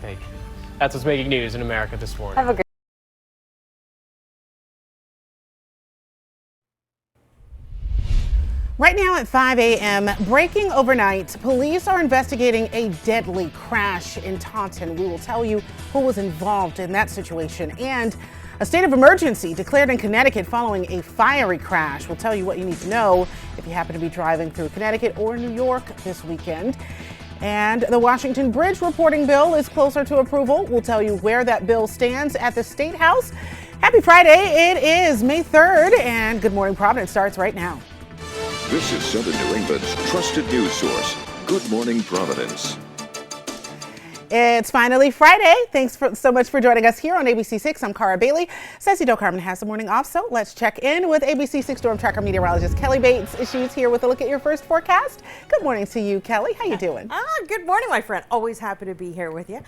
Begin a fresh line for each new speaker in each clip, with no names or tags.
take. That's what's making news in America this morning.
Have a good
Right now at 5 a.m., breaking overnight, police are investigating a deadly crash in Taunton. We will tell you who was involved in that situation, and a state of emergency declared in Connecticut following a fiery crash. We'll tell you what you need to know if you happen to be driving through Connecticut or New York this weekend. And the Washington Bridge reporting bill is closer to approval. We'll tell you where that bill stands at the State House. Happy Friday. It is May 3rd, and Good Morning Providence starts right now.
This is Southern New England's trusted news source, Good Morning Providence.
It's finally Friday. Thanks so much for joining us here on ABC 6. I'm Cara Bailey. Ceci Del Carmen has the morning off, so let's check in with ABC 6 Storm Tracker meteorologist Kelly Bates. She's here with a look at your first forecast. Good morning to you, Kelly. How you doing?
Good morning, my friend. Always happy to be here with you.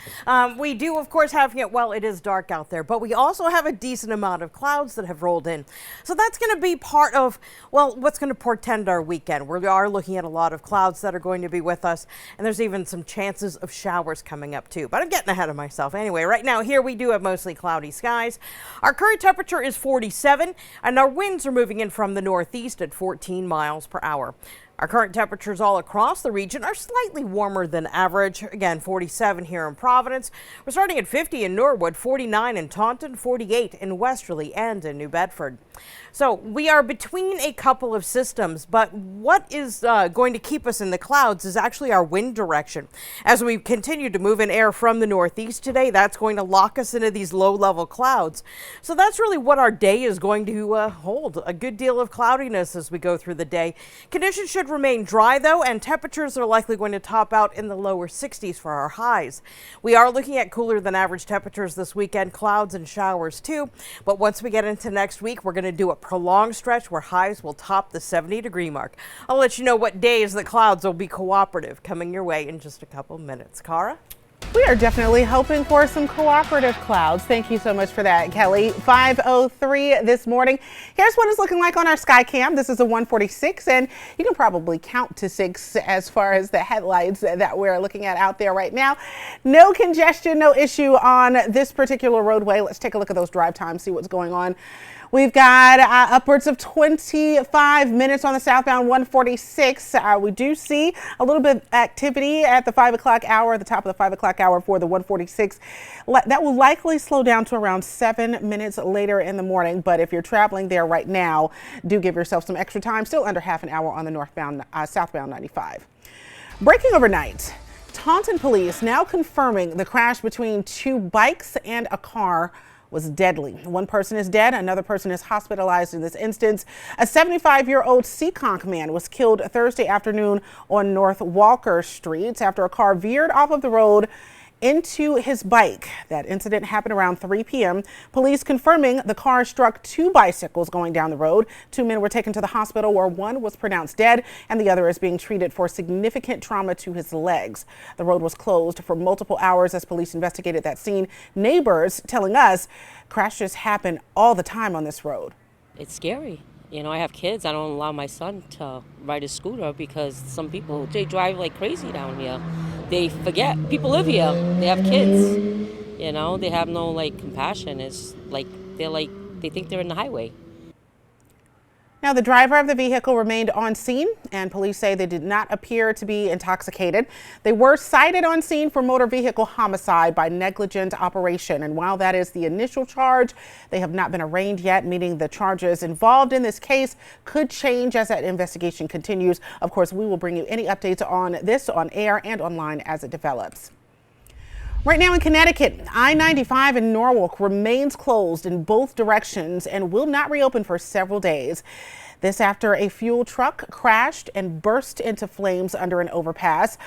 We do, of course, have, well, it is dark out there, but we also have a decent amount of clouds that have rolled in. So that's going to be part of, well, what's going to portend our weekend. We are looking at a lot of clouds that are going to be with us, and there's even some chances of showers coming up too, but I'm getting ahead of myself. Anyway, right now here we do have mostly cloudy skies. Our current temperature is 47, and our winds are moving in from the northeast at 14 miles per hour. Our current temperatures all across the region are slightly warmer than average. Again, 47 here in Providence. We're starting at 50 in Norwood, 49 in Taunton, 48 in Westerly and in New Bedford. So we are between a couple of systems, but what is going to keep us in the clouds is actually our wind direction. As we continue to move in air from the northeast today, that's going to lock us into these low-level clouds. So that's really what our day is going to hold, a good deal of cloudiness as we go through the day. Conditions should remain dry, though, and temperatures are likely going to top out in the lower 60s for our highs. We are looking at cooler than average temperatures this weekend, clouds and showers too, but once we get into next week, we're going to do a prolonged stretch where highs will top the 70-degree mark. I'll let you know what days the clouds will be cooperative coming your way in just a couple minutes. Cara?
We are definitely hoping for some cooperative clouds. Thank you so much for that, Kelly. 5:03 this morning. Here's what it's looking like on our sky cam. This is a 146, and you can probably count to 6 as far as the headlights that we're looking at out there right now. No congestion, no issue on this particular roadway. Let's take a look at those drive times, see what's going on. We've got upwards of 25 minutes on the southbound 146. We do see a little bit of activity at the 5 o'clock hour, at the top of the 5 o'clock hour for the 146. That will likely slow down to around 7 minutes later in the morning. But if you're traveling there right now, do give yourself some extra time. Still under half an hour on the southbound 95. Breaking overnight. Taunton police now confirming the crash between two bikes and a car was deadly. One person is dead, another person is hospitalized in this instance. A 75-year-old Seekonk man was killed Thursday afternoon on North Walker Street after a car veered off of the road into his bike. That incident happened around 3 p.m. Police confirming the car struck two bicycles going down the road. Two men were taken to the hospital where one was pronounced dead and the other is being treated for significant trauma to his legs. The road was closed for multiple hours as police investigated that scene. Neighbors telling us crashes happen all the time on this road.
It's scary. You know, I have kids. I don't allow my son to ride a scooter because some people, they drive like crazy down here. They forget. People live here. They have kids. You know, they have no, compassion. It's like, they think they're in the highway.
Now, the driver of the vehicle remained on scene, and police say they did not appear to be intoxicated. They were cited on scene for motor vehicle homicide by negligent operation. And while that is the initial charge, they have not been arraigned yet, meaning the charges involved in this case could change as that investigation continues. Of course, we will bring you any updates on this on air and online as it develops. Right now in Connecticut, I-95 in Norwalk remains closed in both directions and will not reopen for several days. This after a fuel truck crashed and burst into flames under an overpass.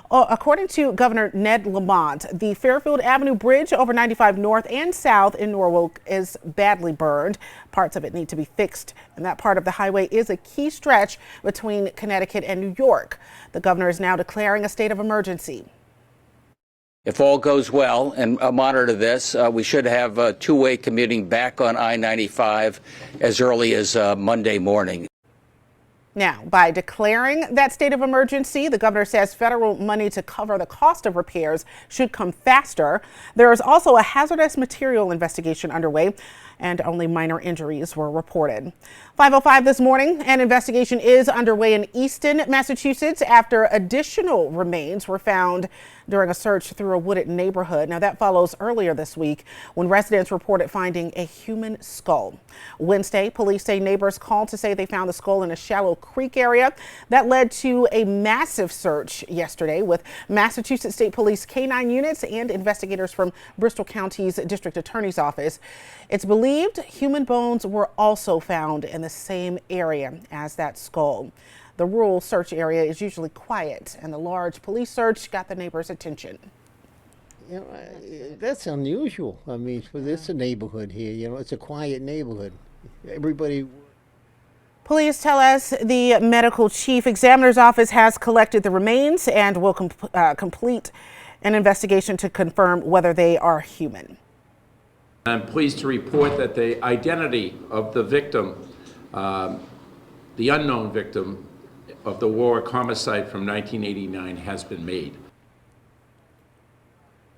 According to Governor Ned Lamont, the Fairfield Avenue Bridge over 95 North and South in Norwalk is badly burned. Parts of it need to be fixed, and that part of the highway is a key stretch between Connecticut and New York. The governor is now declaring a state of emergency.
If all goes well and monitor this, we should have two-way commuting back on I-95 as early as Monday morning.
Now, by declaring that state of emergency, the governor says federal money to cover the cost of repairs should come faster. There is also a hazardous material investigation underway, and only minor injuries were reported. 5:05 this morning, an investigation is underway in Easton, Massachusetts, after additional remains were found during a search through a wooded neighborhood. Now, that follows earlier this week when residents reported finding a human skull. Wednesday, police say neighbors called to say they found the skull in a shallow creek area. That led to a massive search yesterday with Massachusetts State Police K-9 units and investigators from Bristol County's District Attorney's Office. It's believed human bones were also found in the same area as that skull. The rural search area is usually quiet, and the large police search got the neighbors' attention.
You know, that's unusual. I mean, for this neighborhood here, you know, it's a quiet neighborhood. Everybody.
Police tell us the medical chief examiner's office has collected the remains and will complete an investigation to confirm whether they are human.
I'm pleased to report that the identity of the victim, the unknown victim of the Warwick homicide from 1989, has been made.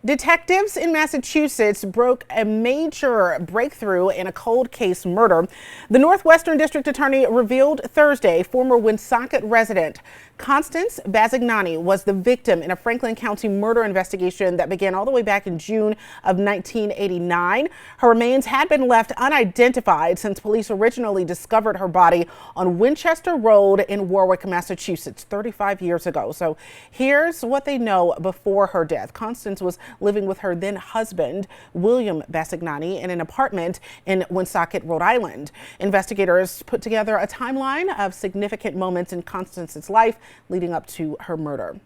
Detectives in Massachusetts broke a major breakthrough in a cold case murder. The Northwestern District Attorney revealed Thursday former Woonsocket resident Constance Bazignani was the victim in a Franklin County murder investigation that began all the way back in June of 1989. Her remains had been left unidentified since police originally discovered her body on Winchester Road in Warwick, Massachusetts, 35 years ago. So here's what they know before her death. Constance was living with her then husband, William Bazignani, in an apartment in Woonsocket, Rhode Island. Investigators put together a timeline of significant moments in Constance's life leading up to her murder.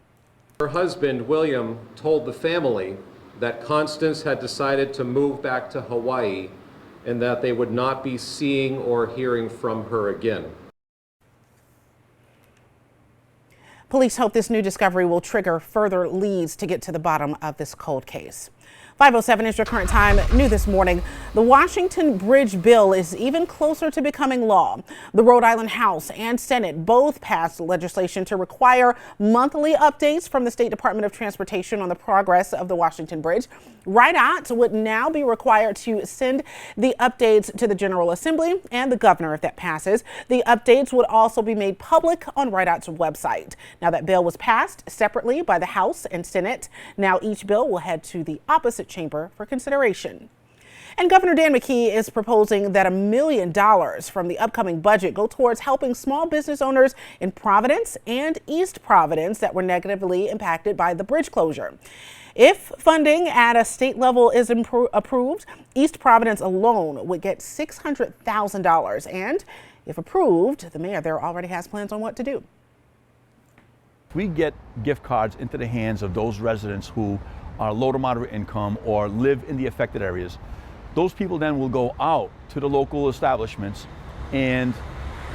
Her husband, William, told the family that Constance had decided to move back to Hawaii and that they would not be seeing or hearing from her again.
Police hope this new discovery will trigger further leads to get to the bottom of this cold case. 5:07 is your current time. New this morning, the Washington Bridge bill is even closer to becoming law. The Rhode Island House and Senate both passed legislation to require monthly updates from the State Department of Transportation on the progress of the Washington Bridge. RIDOT would now be required to send the updates to the General Assembly and the governor if that passes. The updates would also be made public on RIDOT's website. Now, that bill was passed separately by the House and Senate. Now each bill will head to the opposite chamber for consideration. And Governor Dan McKee is proposing that $1 million from the upcoming budget go towards helping small business owners in Providence and East Providence that were negatively impacted by the bridge closure. If funding at a state level is approved, East Providence alone would get $600,000. And if approved, the mayor there already has plans on what to do.
We get gift cards into the hands of those residents who are low to moderate income or live in the affected areas. Those people then will go out to the local establishments and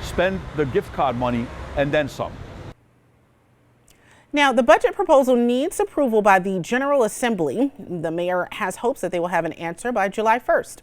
spend the gift card money and then some.
Now, the budget proposal needs approval by the General Assembly. The mayor has hopes that they will have an answer by July 1st.